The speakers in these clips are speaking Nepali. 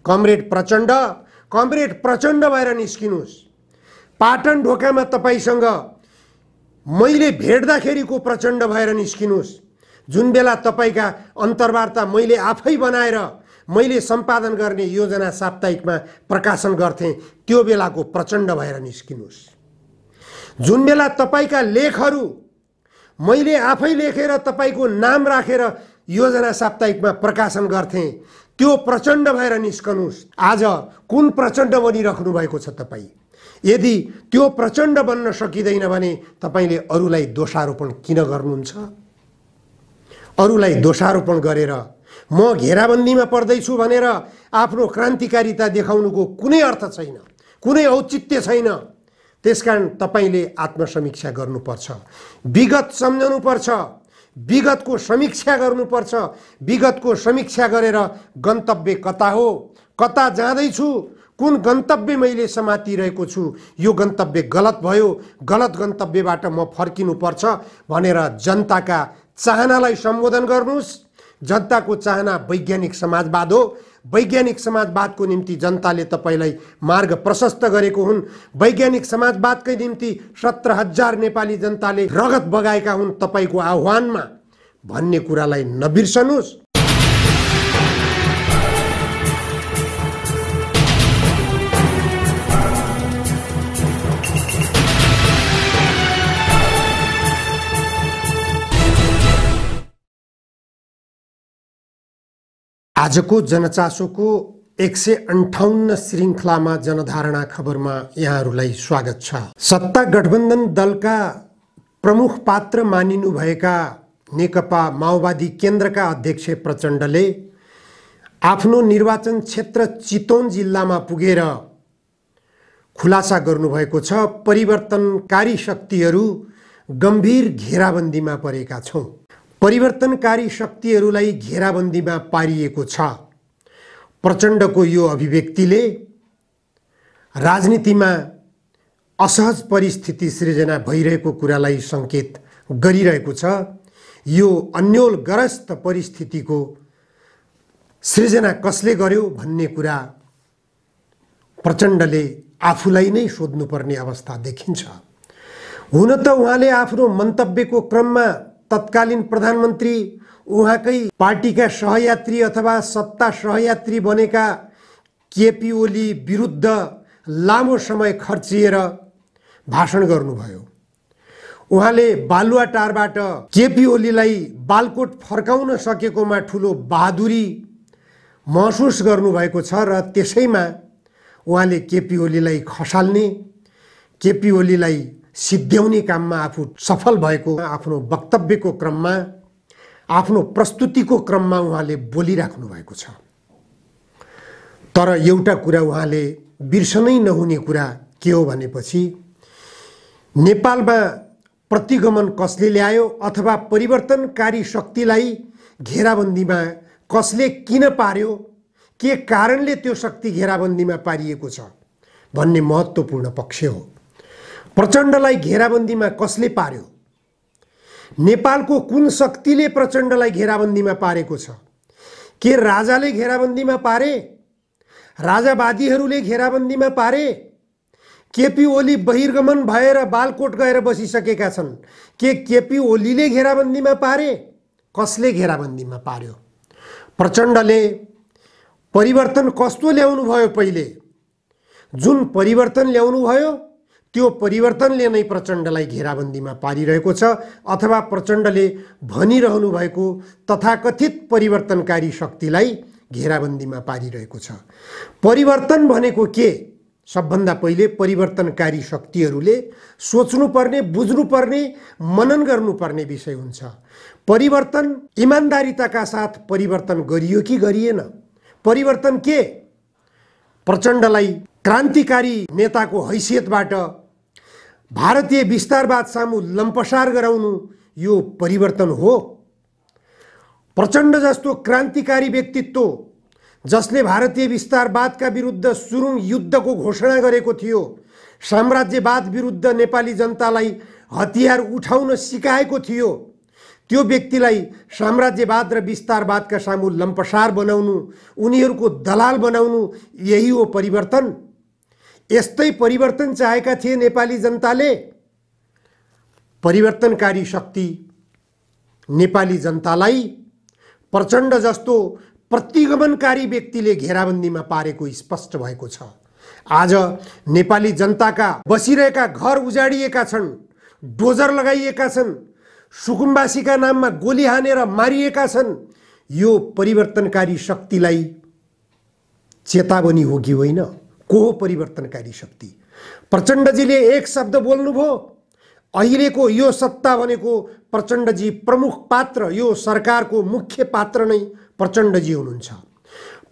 कमरेड प्रचण्ड भएर निस्किनुस्। पाटन ढोकामा तपाईसँग मैले भेट्दाखेरिको प्रचण्ड भएर निस्किनुस्। जुन बेला तपाईका अन्तर्वार्ता मैले आफै बनाएर मैले सम्पादन गर्ने योजना साप्ताहिकमा प्रकाशन गर्थे त्यो बेलाको प्रचण्ड भएर निस्किनुस्। जुन बेला तपाईका लेखहरू मैले आफै लेखेर तपाईको नाम राखेर योजना साप्ताहिकमा प्रकाशन गर्थे त्यो प्रचण्ड भएर निस्कनुस्। आज कुन प्रचण्ड बनिराख्नु भएको छ तपाई? यदि त्यो प्रचण्ड बन्न सकिँदैन भने तपाईले अरूलाई दोषारोपण किन गर्नुहुन्छ? अरूलाई दोषारोपण गरेर म घेराबन्दीमा पर्दैछु भनेर आफ्नो क्रान्तिकारिता देखाउनुको कुनै अर्थ छैन, कुनै औचित्य छैन। त्यसकारण तपाईले आत्मसमीक्षा गर्नुपर्छ, विगत सम्झनुपर्छ, विगतको समीक्षा गर्नुपर्छ। विगतको समीक्षा गरेर गन्तव्य कता हो, कता जाँदैछु, कुन गन्तव्य मैले समातिरहेको छु, यो गन्तव्य गलत भयो, गलत गन्तव्यबाट म फर्किनुपर्छ भनेर जनताका चाहनालाई सम्बोधन गर्नुस्। जनताको चाहना वैज्ञानिक समाजवाद हो। वैज्ञानिक समाजवादको निम्ति जनताले तपाईलाई मार्ग प्रशस्त गरेको हुन्। वैज्ञानिक समाजवादकै निम्ति 17,000 नेपाली जनताले रगत बगाएका हुन् तपाईको आह्वानमा भन्ने कुरालाई नबिर्सनुस्। आजको जनचासोको 158 श्रृङ्खलामा जनधारणा खबरमा यहाँहरूलाई स्वागत छ। सत्ता गठबन्धन दलका प्रमुख पात्र मानिनुभएका नेकपा माओवादी केन्द्रका अध्यक्ष प्रचण्डले आफ्नो निर्वाचन क्षेत्र चितवन जिल्लामा पुगेर खुलासा गर्नुभएको छ। परिवर्तनकारी शक्तिहरू गम्भीर घेराबन्दीमा परेका छौं। परिवर्तनकारी शक्तिहरूलाई घेराबन्दीमा पारिएको छ। प्रचण्डको यो अभिव्यक्तिले राजनीतिमा असहज परिस्थिति सृजना भइरहेको कुरालाई सङ्केत गरिरहेको छ। यो अन्योलग्रस्त परिस्थितिको सृजना कसले गर्यो भन्ने कुरा प्रचण्डले आफूलाई नै सोध्नुपर्ने अवस्था देखिन्छ। हुन त उहाँले आफ्नो मन्तव्यको क्रममा तत्कालीन प्रधानमन्त्री, उहाँकै पार्टीका सहयात्री अथवा सत्ता सहयात्री बनेका केपी ओली विरुद्ध लामो समय खर्चिएर भाषण गर्नुभयो। उहाँले बालुवाटारबाट केपी ओलीलाई बालकोट फर्काउन सकेकोमा ठुलो बहादुरी महसुस गर्नुभएको छ र त्यसैमा उहाँले केपी ओलीलाई खसाल्ने, केपी ओलीलाई सिद्ध्याउने काममा आफू सफल भएको आफ्नो वक्तव्यको क्रममा, आफ्नो प्रस्तुतिको क्रममा उहाँले बोलिराख्नु भएको छ। तर एउटा कुरा उहाँले बिर्सनै नहुने कुरा के हो भनेपछि नेपालमा प्रतिगमन कसले ल्यायो अथवा परिवर्तनकारी शक्तिलाई घेराबन्दीमा कसले किन पार्यो, के कारणले त्यो शक्ति घेराबन्दीमा पारिएको छ भन्ने महत्त्वपूर्ण पक्ष हो। प्रचण्डलाई घेराबन्दीमा कसले पार्यो? नेपालको कुन शक्तिले प्रचण्डलाई घेराबन्दीमा पारेको छ? के राजाले घेराबन्दीमा पारे? राजावादीहरूले घेराबन्दीमा पारे? केपी ओली बहिर्गमन भएर बालकोट गएर बसिसकेका छन्। के केपी ओलीले घेराबन्दीमा पारे? कसले घेराबन्दीमा पार्यो? प्रचण्डले परिवर्तन कस्तो ल्याउनु भयो? पहिले जुन परिवर्तन ल्याउनु भयो त्यो परिवर्तनले नै प्रचण्डलाई घेराबन्दीमा पारिरहेको छ अथवा प्रचण्डले भनिरहनु भएको तथाकथित परिवर्तनकारी शक्तिलाई घेराबन्दीमा पारिरहेको छ। परिवर्तन भनेको के? सबभन्दा पहिले परिवर्तनकारी शक्तिहरूले सोच्नुपर्ने, बुझ्नुपर्ने, मनन गर्नुपर्ने विषय हुन्छ। परिवर्तन इमानदारिताका साथ परिवर्तन गरियो कि गरिएन? परिवर्तन के? प्रचण्डलाई क्रान्तिकारी नेताको हैसियतबाट भारतीय विस्तारवाद सामु लम्पसार गराउनु यो परिवर्तन हो? प्रचण्ड जस्तो क्रान्तिकारी व्यक्तित्व जसले भारतीय विस्तारवादका विरुद्ध सुरुङ युद्धको घोषणा गरेको थियो, साम्राज्यवाद विरुद्ध नेपाली जनतालाई हतियार उठाउन सिकाएको थियो, त्यो व्यक्तिलाई साम्राज्यवाद र विस्तारवादका सामु लम्पसार बनाउनु, उनीहरूको दलाल बनाउनु, यही हो परिवर्तन। यस्तै परिवर्तन चाहेका थिए नेपाली जनताले। परिवर्तनकारी शक्ति नेपाली जनतालाई प्रचण्ड जस्तो प्रतिगमनकारी व्यक्तिले घेराबन्दीमा पारेको स्पष्ट भएको छ। आज नेपाली जनताका बसिरहेका घर उजाडिएका छन्, डोजर लगाइएका छन्, सुकुम्बासीका नाममा गोली हानेर मारिएका छन्। यो परिवर्तनकारी शक्तिलाई चेतावनी हो कि होइन? को हो परिवर्तनकारी शक्ति? प्रचण्डजीले एक शब्द बोल्नुभयो। अहिलेको यो सत्ता भनेको प्रचण्डजी प्रमुख पात्र, यो सरकारको मुख्य पात्र नै प्रचण्डजी हुनुहुन्छ।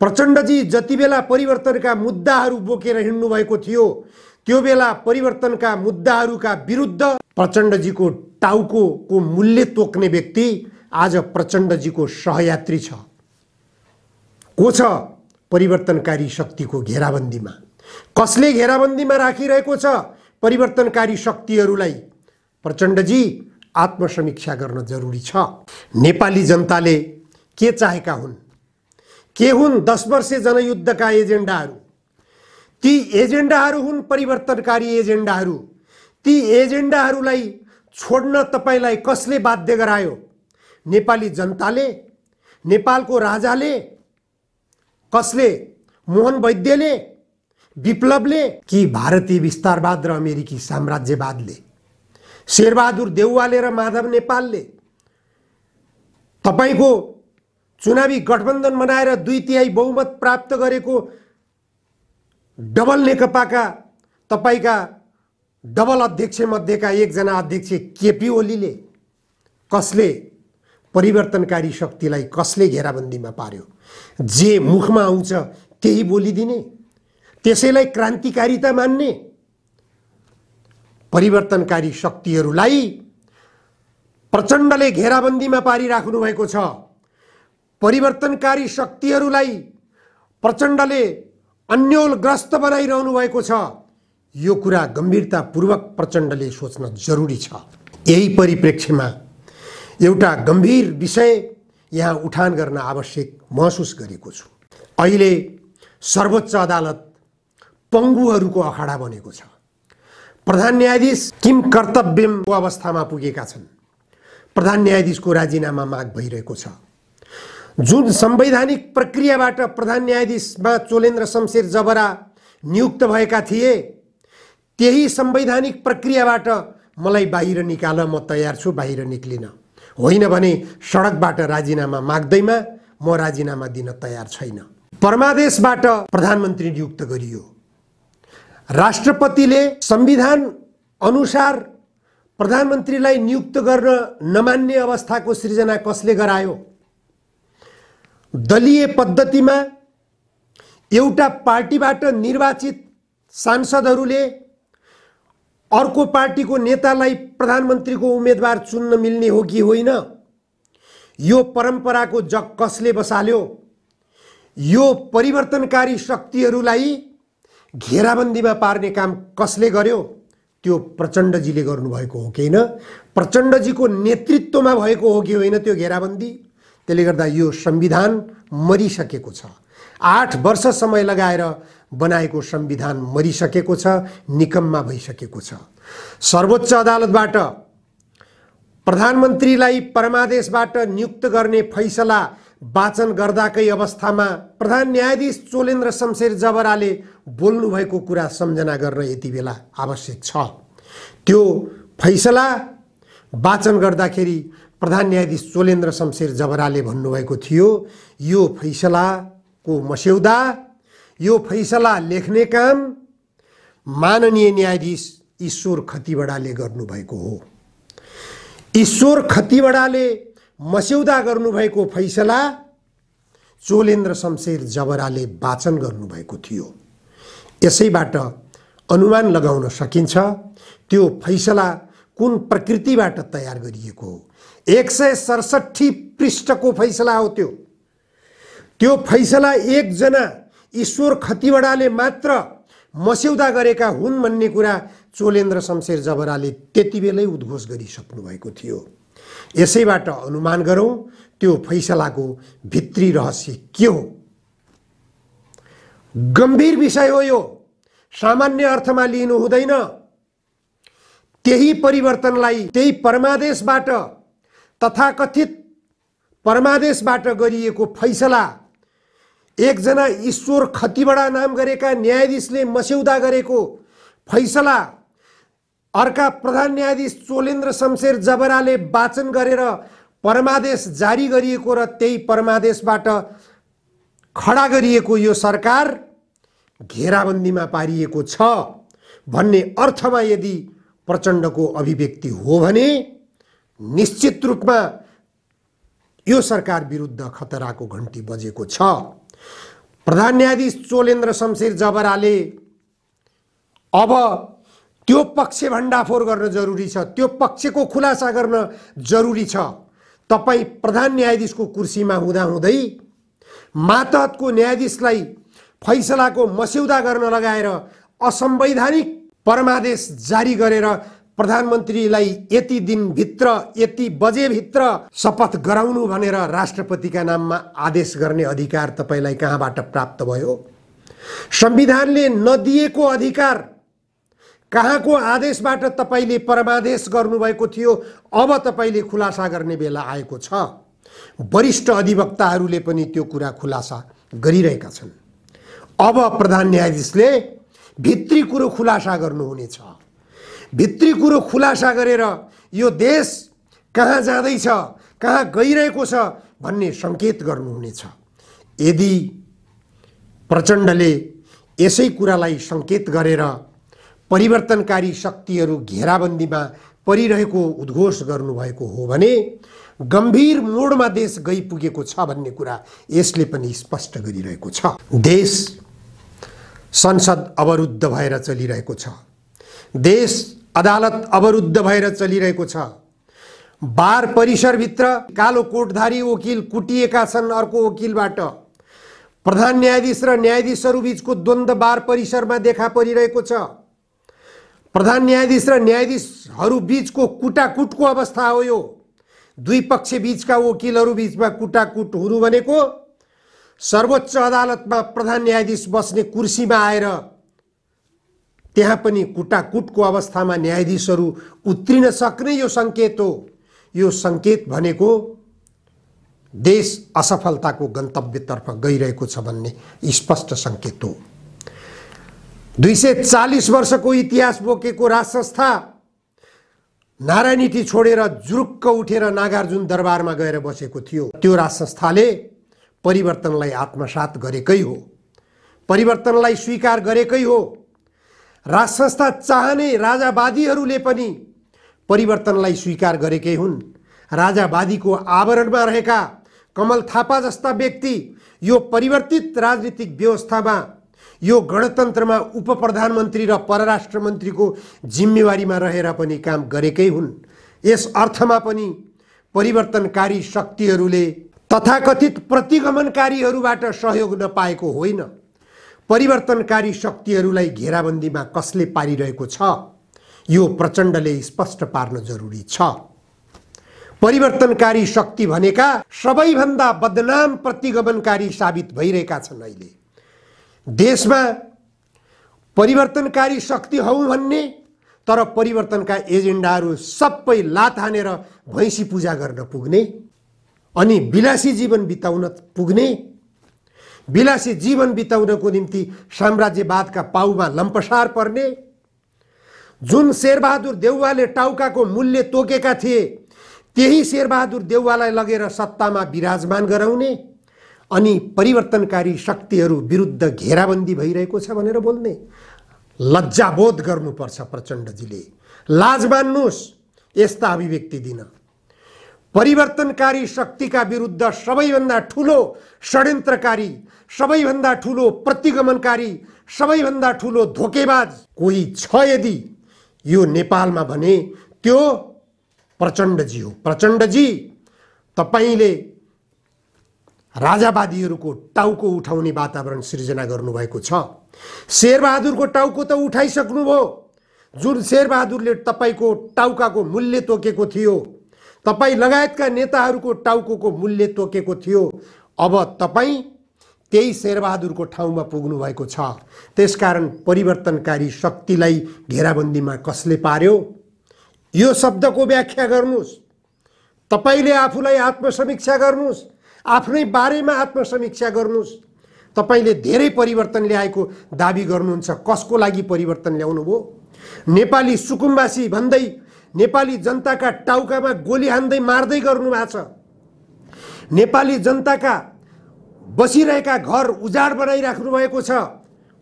प्रचण्डजी जति बेला परिवर्तनका मुद्दाहरू बोकेर हिँड्नु भएको थियो, त्यो बेला परिवर्तनका मुद्दाहरूका विरुद्ध प्रचण्डजीको टाउको मूल्य तोक्ने व्यक्ति आज प्रचण्डजीको सहयात्री छ। को छ? परिवर्तनकारी शक्तिको घेराबन्दीमा। कसले घेराबन्दीमा राखिरहेको छ परिवर्तनकारी शक्तिहरूलाई? प्रचण्डजी आत्मसमीक्षा गर्न जरुरी छ। नेपाली जनताले के चाहेका हुन्? के हुन् 10 वर्षे जनयुद्धका एजेन्डाहरू? ती एजेन्डाहरू हुन् परिवर्तनकारी एजेन्डाहरू। ती एजेन्डाहरूलाई छोड्न तपाईलाई कसले बाध्य गरायो? नेपाली जनताले? नेपालको राजाले? कसले? मोहन वैद्यले? विप्लवले? कि भारतीय विस्तारवाद र अमेरिकी साम्राज्यवादले? शेरबहादुर देउवाले र माधव नेपालले? तपाईको चुनावी गठबन्धन बनाएर 2/3 बहुमत प्राप्त गरेको डबल नेकपाका तपाईका डबल अध्यक्ष मध्येका एकजना अध्यक्ष केपी ओलीले? कसले परिवर्तनकारी शक्तिलाई कसले घेराबन्दीमा पार्यो? जे मुखमा आउँछ त्यही बोलिदिने, त्यसैलाई क्रान्तिकारिता मान्ने परिवर्तनकारी शक्तिहरूलाई प्रचण्डले घेराबन्दीमा पारिराख्नु भएको छ। परिवर्तनकारी शक्तिहरूलाई प्रचण्डले अन्योलग्रस्त बनाइरहनु भएको छ। यो कुरा गम्भीरतापूर्वक प्रचण्डले सोच्न जरुरी छ। यही परिप्रेक्ष्यमा एउटा गम्भीर विषय यहाँ उठान गर्न आवश्यक महसुस गरेको छु। अहिले सर्वोच्च अदालत पङ्गुहरूको अखाडा बनेको छ। प्रधान न्यायाधीश किम कर्तव्यमको अवस्थामा पुगेका छन्। प्रधान न्यायाधीशको राजीनामा माग भइरहेको छ। जुन संवैधानिक प्रक्रियाबाट प्रधान न्यायाधीशमा चोलेन्द्र शमशेर जबरा नियुक्त भएका थिए, त्यही संवैधानिक प्रक्रियाबाट मलाई बाहिर निकाल, म तयार छु, बाहिर निक्लिन। होइन भने सडकबाट राजीनामा माग्दैमा म राजीनामा दिन तयार छैन। परमादेशबाट प्रधानमन्त्री नियुक्त गरियो। राष्ट्रपतिले संविधान अनुसार प्रधानमन्त्रीलाई नियुक्त गर्न नमान्ने अवस्थाको सृजना कसले गरायो? दलीय पद्धतिमा एउटा पार्टीबाट निर्वाचित सांसदहरूले अर्को पार्टीको नेतालाई प्रधानमन्त्रीको उम्मेदवार चुन्न मिल्ने हो कि होइन? यो परम्पराको जग कसले बसाल्यो? यो परिवर्तनकारी शक्तिहरूलाई घेराबन्दीमा पार्ने काम कसले गर्यो? त्यो प्रचण्डजीले गर्नुभएको हो कि होइन? प्रचण्डजीको नेतृत्वमा भएको हो कि होइन त्यो घेराबन्दी? त्यसले गर्दा यो संविधान मरिसकेको छ। 8 वर्ष समय लगाएर बनाएको संविधान मरिसकेको छ, निकम्मा भइसकेको छ। सर्वोच्च अदालतबाट प्रधानमन्त्रीलाई परमादेशबाट नियुक्त गर्ने फैसला वाचन गर्दाकै अवस्थामा प्रधान न्यायाधीश चोलेन्द्र शमशेर जबराले बोल्नुभएको कुरा सम्झना गर्न यति बेला आवश्यक छ। त्यो फैसला वाचन गर्दाखेरि प्रधान न्यायाधीश चोलेन्द्र शमशेर जबराले भन्नुभएको थियो, यो फैसलाको मस्यौदा, यो फैसला लेख्ने काम माननीय न्यायाधीश ईश्वर खतिवडाले गर्नुभएको हो। ईश्वर खतिवडाले मस्यौदा गर्नुभएको फैसला चोलेन्द्र शमशेर जबराले वाचन गर्नुभएको थियो। यसैबाट अनुमान लगाउन सकिन्छ त्यो फैसला कुन प्रकृतिबाट तयार गरिएको हो। 167 पृष्ठको फैसला हो त्यो। त्यो फैसला एकजना ईश्वर खतिवडाले मात्र मस्यौदा गरेका हुन् भन्ने कुरा चोलेन्द्र शमशेर जबराले त्यति बेलै उद्घोष गरिसक्नु भएको थियो। यसैबाट अनुमान गरौँ त्यो फैसलाको भित्री रहस्य के हो। गम्भीर विषय हो यो, सामान्य अर्थमा लिनु हुँदैन। त्यही परिवर्तनलाई, त्यही परमादेशबाट, तथाकथित परमादेशबाट गरिएको फैसला एकजना ईश्वर खतिवडा नाम गरेका न्यायाधीशले मस्यौदा गरेको फैसला अर्का प्रधान न्यायाधीश चोलेन्द्र शमशेर जबराले वाचन गरेर परमादेश जारी गरिएको र त्यही परमादेशबाट खडा गरिएको यो सरकार घेराबन्दीमा पारिएको छ भन्ने अर्थमा यदि प्रचण्डको अभिव्यक्ति हो भने निश्चित रूपमा यो सरकार विरुद्ध खतराको घण्टी बजेको छ। प्रधान न्यायाधीश चोलेन्द्र शमशेर जबराले अब त्यो पक्ष भण्डाफोर गर्न जरुरी छ, त्यो पक्षको खुलासा गर्न जरुरी छ। तपाई प्रधान न्यायाधीशको कुर्सीमा हुँदाहुँदै मातहतको न्यायाधीशलाई फैसलाको मस्यौदा गर्न लगाएर असंवैधानिक परमादेश जारी गरेर प्रधानमन्त्रीलाई यति दिनभित्र, यति बजेभित्र शपथ गराउनु भनेर राष्ट्रपतिका नाममा आदेश गर्ने अधिकार तपाईलाई कहाँबाट प्राप्त भयो? संविधानले नदिएको अधिकार, कहाँको आदेशबाट तपाईले परमादेश गर्नुभएको थियो? अब तपाईले खुलासा गर्ने बेला आएको छ। वरिष्ठ अधिवक्ताहरूले पनि त्यो कुरा खुलासा गरिरहेका छन्। अब प्रधान न्यायाधीशले भित्री कुरो खुलासा गर्नुहुनेछ। भित्री कुरो खुलासा गरेर यो देश कहाँ जाँदैछ, कहाँ गइरहेको छ भन्ने संकेत गर्नुहुनेछ। यदि प्रचण्डले यसै कुरालाई संकेत गरेर परिवर्तनकारी शक्तिहरू घेराबन्दीमा परिरहेको उद्घोष गर्नुभएको हो भने गम्भीर मोडमा देश गइपुगेको छ भन्ने कुरा यसले पनि स्पष्ट गरिरहेको छ। देश संसद अवरुद्ध भएर चलिरहेको छ। देश अदालत अवरुद्ध भएर चलिरहेको छ। बार परिसरभित्र कालो कोटधारी वकिल कुटिएका छन् अर्को वकिलबाट। प्रधान न्यायाधीश र न्यायाधीशहरू बीचको द्वन्द्व बार परिसरमा देखा परिरहेको छ। प्रधान न्यायाधीश र न्यायाधीशहरू बीचको कुटाकुटको अवस्था हो यो। दुई पक्ष बीचका वकिलहरू बीचमा कुटाकुट हुनु भनेको सर्वोच्च अदालतमा प्रधान न्यायाधीश बस्ने कुर्सीमा आएर त्यहाँ पनि कुटाकुटको अवस्थामा न्यायाधीशहरू उत्रिन सक्ने यो संकेत हो। यो संकेत भनेको देश असफलताको गन्तव्यतर्फ गइरहेको छ भन्ने स्पष्ट संकेत हो। 240 वर्षको इतिहास बोकेको राज संस्था नारायणहिटी छोडेर जुरुक्क उठेर नागार्जुन दरबारमा गएर बसेको थियो। त्यो राज संस्थाले परिवर्तनलाई आत्मसात गरेकै हो, परिवर्तनलाई स्वीकार गरेकै हो। राज संस्था चाहने राजावादीहरूले पनि परिवर्तनलाई स्वीकार गरेकै हुन्। राजावादीको आवरणमा रहेका कमल थापा जस्ता व्यक्ति यो परिवर्तित राजनीतिक व्यवस्थामा, यो गणतन्त्रमा उप प्रधानमन्त्री र परराष्ट्र मन्त्रीको जिम्मेवारीमा रहेर पनि काम गरेकै हुन्। यस अर्थमा पनि परिवर्तनकारी शक्तिहरूले तथाकथित प्रतिगमनकारीहरूबाट सहयोग नपाएको होइन। परिवर्तनकारी शक्तिहरूलाई घेराबन्दीमा कसले पारिरहेको छ यो प्रचण्डले स्पष्ट पार्न जरुरी छ। परिवर्तनकारी शक्ति भनेका सबैभन्दा बदनाम प्रतिगमनकारी साबित भइरहेका छन्। अहिले देशमा परिवर्तनकारी शक्ति हौ भन्ने तर परिवर्तनका एजेन्डाहरू सबै लात हानेर भैँसी पूजा गर्न पुग्ने अनि विलासी जीवन बिताउन पुग्ने, विलासी जीवन बिताउनको निम्ति साम्राज्यवादका पाउमा लम्पसार पर्ने, जुन शेरबहादुर देउवाले टाउकाको मूल्य तोकेका थिए त्यही शेरबहादुर देउवालाई लगेर सत्तामा विराजमान गराउने अनि परिवर्तनकारी शक्तिहरू विरुद्ध घेराबन्दी भइरहेको छ भनेर बोल्ने। लज्जाबोध गर्नुपर्छ प्रचण्डजीले। लाज मान्नुहोस् यस्ता अभिव्यक्ति दिन। परिवर्तनकारी शक्तिका विरुद्ध सबैभन्दा ठुलो षड्यन्त्रकारी, सबैभन्दा ठुलो प्रतिगमनकारी, सबैभन्दा ठुलो धोकेबाज कोही छ यदि यो नेपालमा भने त्यो प्रचण्डजी हो। प्रचण्डजी तपाईले राजावादीहरूको टाउको उठाउने वातावरण सृजना गर्नुभएको छ। शेरबहादुरको टाउको त उठाइसक्नुभयो। जुन शेरबहादुरले तपाईको टाउकाको मूल्य तोकेको थियो तपाईं लगायतका नेताहरूको टाउको मूल्य तोकेको थियो। अब तपाईं त्यही शेरबहादुरको ठाउँमा पुग्नु भएको छ। त्यसकारण परिवर्तनकारी शक्तिलाई घेराबन्दीमा कसले पार्यो? यो शब्दको व्याख्या गर्नुस्। तपाईले आफूलाई आत्मसमीक्षा गर्नुस्, आफ्नै बारेमा आत्मसमीक्षा गर्नुस्। तपाईले धेरै परिवर्तन ल्याएको दाबी गर्नुहुन्छ, कसको लागि परिवर्तन ल्याउनु भो? नेपाली सुकुम्बासी भन्दै नेपाली जनताका टाउकामा गोली हान्दै मार्दै गर्नु भएको छ। नेपाली जनताका बसिरहेका घर उजाड बनाइराख्नु भएको छ।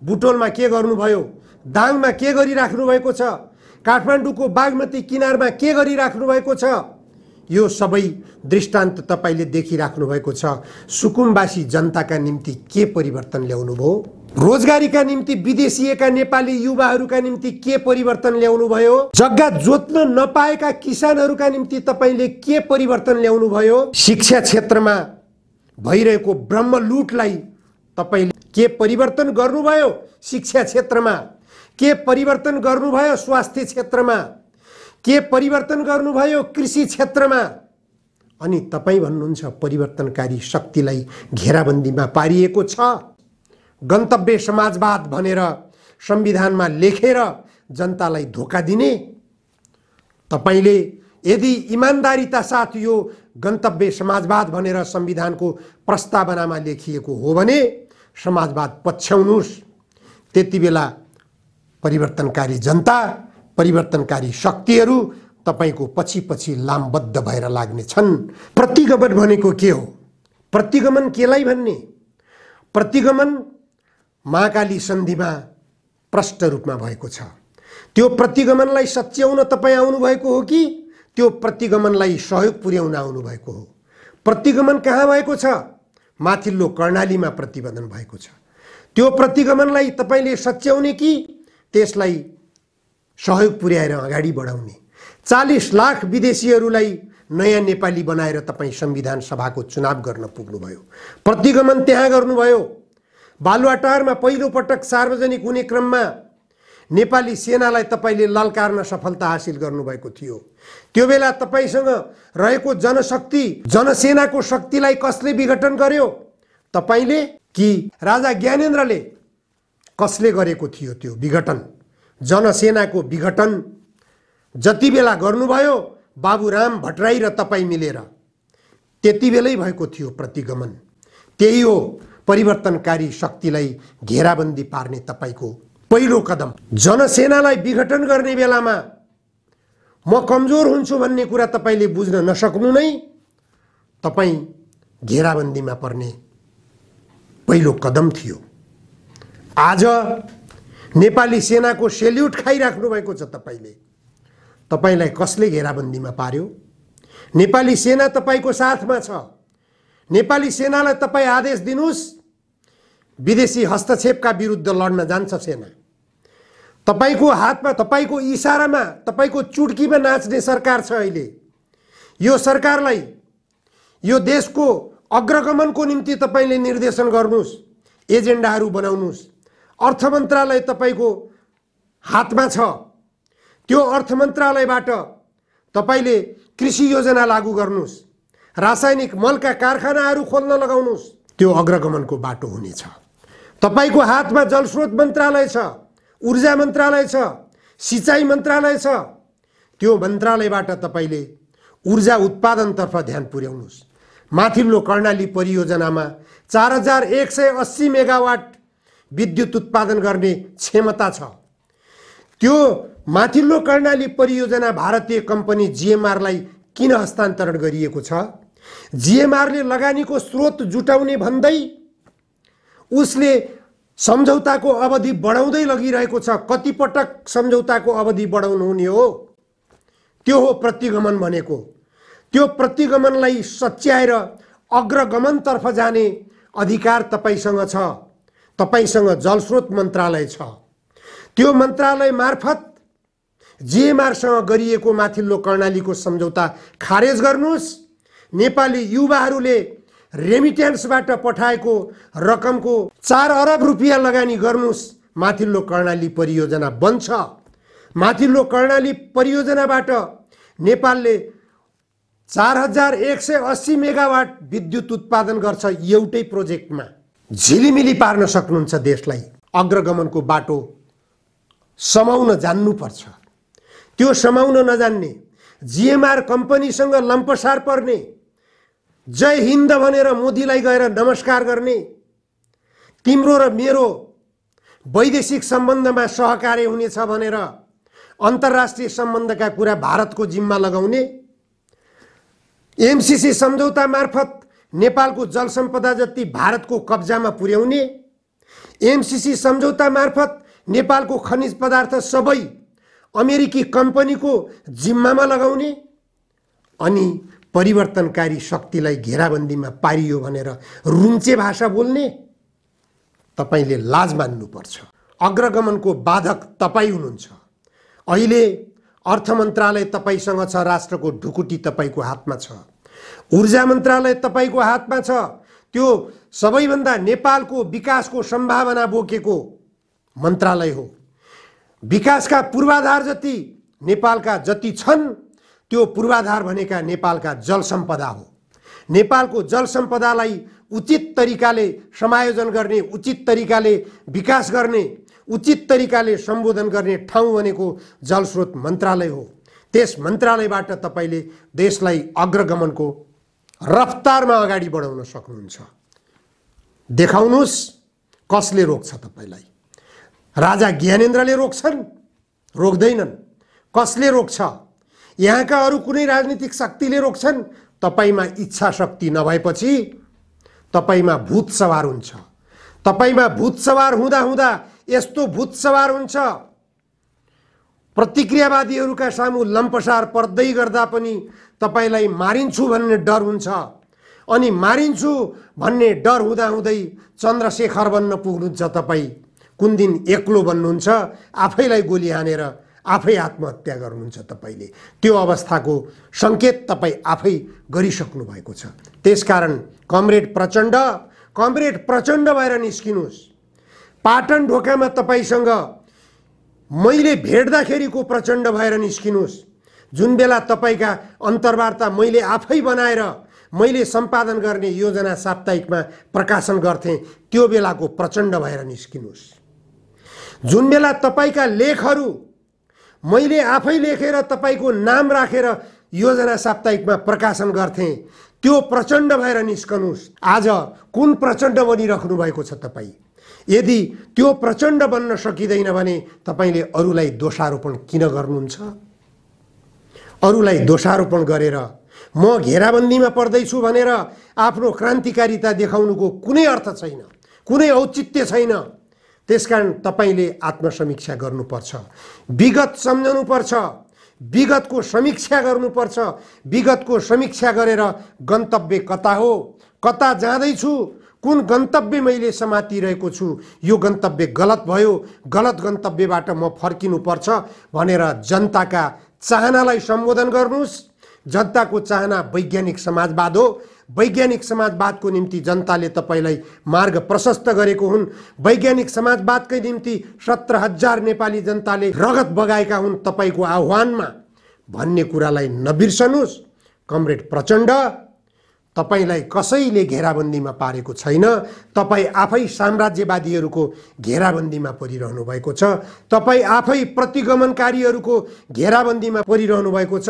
बुटोलमा के गर्नुभयो? दाङमा के गरिराख्नु भएको छ? काठमाडौँको बागमती किनारमा के गरिराख्नु भएको छ? यो सबै दृष्टान्त तपाईले देखिराख्नु भएको छ। सुकुम्बासी जनताका निम्ति के परिवर्तन ल्याउनु भो? रोजगारीका निम्ति विदेशिएका नेपाली युवाहरूका निम्ति के परिवर्तन ल्याउनु भयो? जग्गा जोत्न नपाएका किसानहरूका निम्ति तपाईले के परिवर्तन ल्याउनु भयो? शिक्षा क्षेत्रमा भइरहेको ब्रह्मलुटलाई तपाईले के परिवर्तन गर्नुभयो? शिक्षा क्षेत्रमा के परिवर्तन गर्नुभयो? स्वास्थ्य क्षेत्रमा के परिवर्तन गर्नुभयो? कृषि क्षेत्रमा। अनि तपाईं भन्नुहुन्छ परिवर्तनकारी शक्तिलाई घेराबन्दीमा पारिएको छ। गन्तव्य समाजवाद भनेर संविधानमा लेखेर जनतालाई धोका दिने। तपाईले यदि इमानदारीता साथ यो गन्तव्य समाजवाद भनेर संविधानको प्रस्तावनामा लेखिएको हो भने समाजवाद पछ्याउनुस्। त्यति बेला परिवर्तनकारी जनता, परिवर्तनकारी शक्तिहरू तपाईको पछि पछि लामबद्ध भएर लाग्ने छन्। प्रतिगमन भनेको के हो? प्रतिगमन केलाई भन्ने? प्रतिगमन महाकाली सन्धिमा प्रष्ट रूपमा भएको छ। त्यो प्रतिगमनलाई सच्याउन तपाईं आउनु भएको हो कि त्यो प्रतिगमनलाई सहयोग पुर्याउन आउनु भएको हो? प्रतिगमन कहाँ भएको छ? माथिल्लो कर्णालीमा प्रतिगमन भएको छ। त्यो प्रतिगमनलाई तपाईले सच्याउने कि त्यसलाई सहयोग पुर्याएर अगाडि बढाउने? 40 लाख विदेशीहरूलाई नयाँ नेपाली बनाएर तपाईं संविधान सभाको चुनाव गर्न पुग्नुभयो। प्रतिगमन त्यहाँ गर्नुभयो। बालुवाटारमा पहिलो पटक सार्वजनिक हुने क्रममा नेपाली सेनालाई तपाईले ललकार्न सफलता हासिल गर्नुभएको थियो। त्यो बेला तपाईसँग रहेको जनशक्ति, जनसेनाको शक्तिलाई कसले विघटन गर्यो? तपाईले कि राजा ज्ञानेन्द्रले? कसले गरेको थियो त्यो विघटन? जनसेनाको विघटन जति बेला गर्नुभयो बाबुराम भट्टराई र तपाईं मिलेर, त्यति बेलै भएको थियो प्रतिगमन। त्यही हो परिवर्तनकारी शक्तिलाई घेराबन्दी पार्ने तपाईको पहिलो कदम। जनसेनालाई विघटन गर्ने बेलामा म कमजोर हुन्छु भन्ने कुरा तपाईले बुझ्न नसक्नु नै तपाईं घेराबन्दीमा पर्ने पहिलो कदम थियो। आज नेपाली सेनाको सेल्युट खाइराख्नु भएको छ तपाईले। तपाईलाई कसले घेराबन्दीमा पार्यो? नेपाली सेना तपाईको साथमा छ। नेपाली सेनालाई तपाईं आदेश दिनुस्, विदेशी हस्तक्षेपका विरुद्ध लड्न जान्छ सेना। तपाईको हातमा, तपाईको इशारामा, तपाईको चुड्कीमा नाच्ने सरकार छ अहिले। यो सरकारलाई यो देशको अग्रगमनको निम्ति तपाईले निर्देशन गर्नुस्, एजेन्डाहरू बनाउनुस्। अर्थ मन्त्रालय तपाईको हातमा छ। त्यो अर्थ मन्त्रालयबाट तपाईले कृषि योजना लागू गर्नुस्, रासायनिक मलका कारखानाहरू खोल्न लगाउनुस्। त्यो अग्रगमनको बाटो हुनेछ। तपाईको हातमा जलस्रोत मन्त्रालय छ, ऊर्जा मन्त्रालय छ, सिँचाइ मन्त्रालय छ। त्यो मन्त्रालयबाट तपाईले ऊर्जा उत्पादनतर्फ ध्यान पुर्याउनुस्। माथिल्लो कर्णाली परियोजनामा 4180 मेगावाट विद्युत उत्पादन गर्ने क्षमता छ। त्यो माथिल्लो कर्णाली परियोजना भारतीय कम्पनी जीएमआरलाई किन हस्तान्तरण गरिएको छ? जीएमआरले लगानीको स्रोत जुटाउने भन्दै उसले सम्झौताको अवधि बढाउँदै लगिरहेको छ। कति पटक सम्झौताको अवधि बढाउनु हुने हो? त्यो हो प्रतिगमन भनेको। त्यो प्रतिगमनलाई सच्याएर अग्रगमनतर्फ जाने अधिकार तपाईसँग छ। तपाईसँग जलस्रोत मन्त्रालय छ। त्यो मन्त्रालय मार्फत जीएमआरसँग गरिएको माथिल्लो कर्णालीको सम्झौता खारेज गर्नुस्। नेपाली युवाहरूले रेमिट्यान्सबाट पठाएको रकमको 4 अरब रुपियाँ लगानी गर्नुस्। माथिल्लो कर्णाली परियोजना बन्छ। माथिल्लो कर्णाली परियोजनाबाट नेपालले 4180 मेगावाट विद्युत उत्पादन गर्छ एउटै प्रोजेक्टमा। झिलिमिली पार्न सक्नुहुन्छ देशलाई। अग्रगमनको बाटो समाउन जान्नुपर्छ। त्यो समाउन नजान्ने, जीएमआर कम्पनीसँग लम्पसार पर्ने, जय हिन्द भनेर मोदीलाई गएर नमस्कार गर्ने, तिम्रो र मेरो वैदेशिक सम्बन्धमा सहकार्य हुनेछ भनेर अन्तर्राष्ट्रिय सम्बन्धका कुरा भारतको जिम्मा लगाउने, एमसीसी सम्झौता मार्फत नेपालको जलसम्पदा जति भारतको कब्जामा पुर्याउने, एमसीसी सम्झौता मार्फत नेपालको खनिज पदार्थ सबै अमेरिकी कम्पनीको जिम्मामा लगाउने अनि परिवर्तनकारी शक्तिलाई घेराबन्दीमा पारियो भनेर रुम्चे भाषा बोल्ने, तपाईले लाज मान्नुपर्छ। अग्रगमनको बाधक तपाई हुनुहुन्छ। अहिले अर्थ मन्त्रालय तपाईसँग छ, राष्ट्रको ढुकुटी तपाईको हातमा छ, ऊर्जा मन्त्रालय तपाईको हातमा छ। त्यो सबैभन्दा नेपालको विकासको सम्भावना बोकेको मन्त्रालय हो। विकासका पूर्वाधार जति नेपालका जति छन् त्यो पूर्वाधार भनेका नेपालका जलसम्पदा हो। नेपालको जलसम्पदालाई उचित तरिकाले समायोजन गर्ने, उचित तरिकाले विकास गर्ने, उचित तरिकाले सम्बोधन गर्ने ठाउँ भनेको जलस्रोत मन्त्रालय हो। त्यस मन्त्रालयबाट तपाईले देशलाई अग्रगमनको रफ्तारमा अगाडि बढाउन सक्नुहुन्छ। देखाउनुस् कसले रोक्छ तपाईलाई। राजा ज्ञानेन्द्रले रोक्छन्? रोक्दैनन्। कसले रोक्छ? यहाँका अरू कुनै राजनीतिक शक्तिले रोक्छन्? तपाईमा इच्छा शक्ति नभएपछि तपाईमा भूत सवार हुन्छ। तपाईमा भूत सवार हुँदा हुँदा यस्तो भूत सवार हुन्छ, प्रतिक्रियावादीहरूका सामु लम्पसार पर्दै गर्दा पनि तपाईलाई मारिन्छु भन्ने डर हुन्छ। अनि मारिन्छु भन्ने डर हुँदा हुँदै चन्द्रशेखर बन्न पुग्नुहुन्छ तपाईँ। कुन दिन एक्लो बन्नुहुन्छ, आफैलाई गोली हानेर आफै आत्महत्या गर्नुहुन्छ तपाईले। त्यो अवस्थाको संकेत तपाईँ आफै गरिसक्नु भएको छ। त्यसकारण कमरेड प्रचण्ड भएर निस्किनुस्। पाटन ढोकामा तपाईसँग मैले भेट्दाखेरिको प्रचण्ड भएर निस्किनुस्। जुन बेला तपाईका अन्तर्वार्ता मैले आफै बनाएर मैले सम्पादन गर्ने योजना साप्ताहिकमा प्रकाशन गर्थे त्यो बेलाको प्रचण्ड भएर निस्किनुस्। जुन बेला तपाईका लेखहरू मैले आफै लेखेर तपाईको नाम राखेर योजना साप्ताहिकमा प्रकाशन गर्थे त्यो प्रचण्ड भएर निस्कनुस्। आज कुन प्रचण्ड बनिराख्नु भएको छ तपाईँ? यदि त्यो प्रचण्ड बन्न सकिँदैन भने तपाईले अरूलाई दोषारोपण किन गर्नुहुन्छ? अरूलाई दोषारोपण गरेर म घेराबन्दीमा पर्दैछु भनेर आफ्नो क्रान्तिकारिता देखाउनुको कुनै अर्थ छैन, कुनै औचित्य छैन। त्यसकारण तपाईले आत्मसमीक्षा गर्नुपर्छ, विगत सम्झनुपर्छ, विगतको समीक्षा गर्नुपर्छ। विगतको समीक्षा गरेर गन्तव्य कता हो, कता जाँदैछु, कुन गन्तव्य मैले समातिरहेको छु, यो गन्तव्य गलत भयो, गलत गन्तव्यबाट म फर्किनुपर्छ भनेर जनताका चाहनालाई सम्बोधन गर्नुस्। जनताको चाहना वैज्ञानिक समाजवाद हो। वैज्ञानिक समाजवादको निम्ति जनताले तपाईलाई मार्ग प्रशस्त गरेको हुन्। वैज्ञानिक समाजवादकै निम्ति 17,000 नेपाली जनताले रगत बगाएका हुन् तपाईको आह्वानमा भन्ने कुरालाई नबिर्सनुस्। कमरेड प्रचण्ड, तपाईलाई कसैले घेराबन्दीमा पारेको छैन। तपाईँ आफै साम्राज्यवादीहरूको घेराबन्दीमा परिरहनु भएको छ। तपाईँ आफै प्रतिगमनकारीहरूको घेराबन्दीमा परिरहनु भएको छ।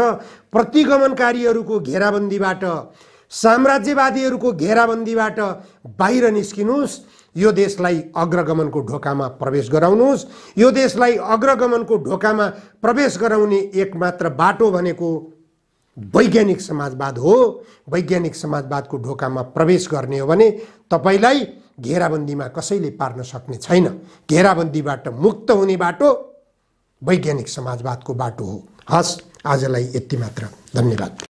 प्रतिगमनकारीहरूको घेराबन्दीबाट, साम्राज्यवादीहरूको घेराबन्दीबाट बाहिर निस्किनुस्। यो देशलाई अग्रगमनको ढोकामा प्रवेश गराउनुस्। यो देशलाई अग्रगमनको ढोकामा प्रवेश गराउने एकमात्र बाटो भनेको वैज्ञानिक समाजवाद हो। वैज्ञानिक समाजवादको ढोकामा प्रवेश गर्ने हो भने तपाईलाई घेराबन्दीमा कसैले पार्न सक्ने छैन। घेराबन्दीबाट मुक्त हुने बाटो वैज्ञानिक समाजवादको बाटो हो। हस्, आजलाई यति मात्र। धन्यवाद।